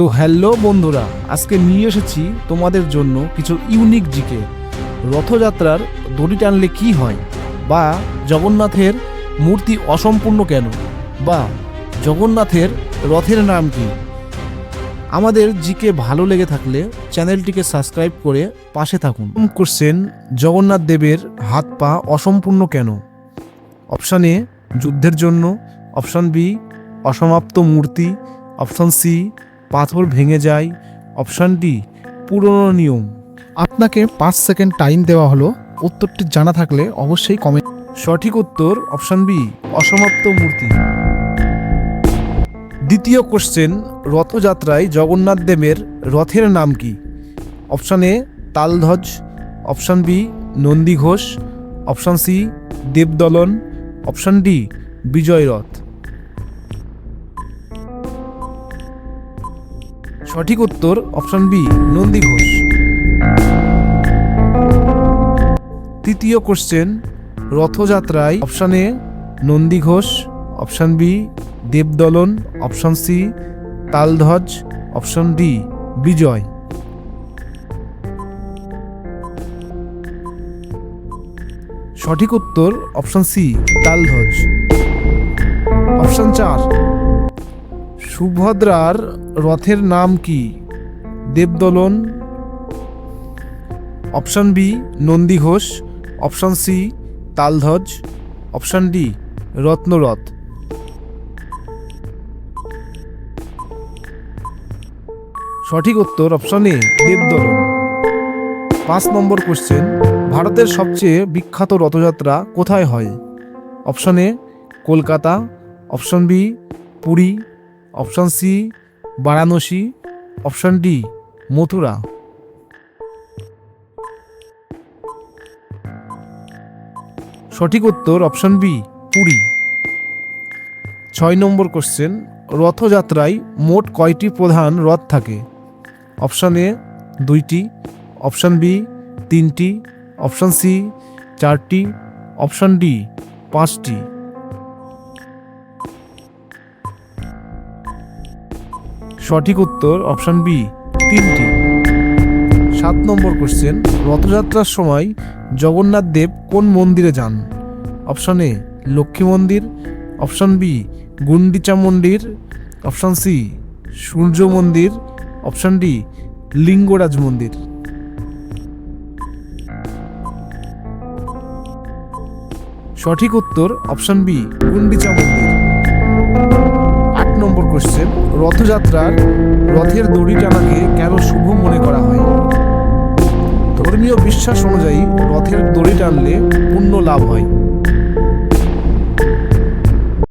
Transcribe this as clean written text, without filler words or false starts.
তো হ্যালো বন্ধুরা, আজকে নিয়ে এসেছি তোমাদের জন্য কিছু ইউনিক জিকে। রথযাত্রার দড়ি টানলে কি হয়, বা জগন্নাথের মূর্তি অসম্পূর্ণ কেন, বা জগন্নাথের রথের নাম কি। আমাদের জিকে ভালো লেগে থাকলে চ্যানেলটিকে সাবস্ক্রাইব করে পাশে থাকুন। কোশ্চেন: জগন্নাথ দেবের হাত পা অসম্পূর্ণ কেন? অপশান এ যুদ্ধের জন্য, অপশান বি অসমাপ্ত মূর্তি, অপশান সি পাথর ভেঙে যায়, অপশান ডি পুরনো নিয়ম। আপনাকে 5 সেকেন্ড টাইম দেওয়া হলো। উত্তরটি জানা থাকলে অবশ্যই কমেন্ট। সঠিক উত্তর অপশান বি অসমাপ্ত মূর্তি। দ্বিতীয় কোশ্চেন: রথযাত্রায় জগন্নাথ দেবের রথের নাম কি? Option A Taladhwaja, option B Nandighosh, option C Debadalan, option D Bijay রথ। সঠিক উত্তর অপশান বি নন্দীঘোষ। তৃতীয় কোশ্চেন: রথযাত্রায় option A Nandighosh, option B Debadalan, option C Taladhwaja, option D Bijay. সঠিক উত্তর অপশান সি তালধ্বজ। অপশান 4: সুভদ্রার রথের নাম কি? Debadalan, option B Nandighosh, option C Taladhwaja, option D Ratnarath. সঠিক উত্তর অপশান এ দেবদলন। 5 নম্বর কোশ্চেন: ভারতের সবচেয়ে বিখ্যাত রথযাত্রা কোথায় হয়? Option A Kolkata, option B Puri, option C Varanasi, option D Mathura. সঠিক উত্তর option B Puri. 6 number question: রথযাত্রায় মোট কয়টি প্রধান রথ থাকে? অপশান এ 2টি, অপশান বি 3টি, অপশান সি 4টি, অপশান ডি 5টি। সঠিক উত্তর অপশান বি 3টি। 7 নম্বর কোশ্চেন: রথযাত্রার সময় জগন্নাথ দেব কোন মন্দিরে যান? অপশান এ লক্ষ্মী মন্দির, অপশান বি গুন্ডিচা মন্দির, অপশান সি সূর্য মন্দির, অপশান ডি লিঙ্গরাজ মন্দির। সঠিক উত্তর অপশান বি গুন্ডিচা মন্দির। 8 নম্বর কোশ্চেন: রথযাত্রার রথের দড়ি টানাকে কেন শুভ মনে করা হয়? ধর্মীয় বিশ্বাস অনুযায়ী রথের দড়ি টানলে পুণ্য লাভ হয়।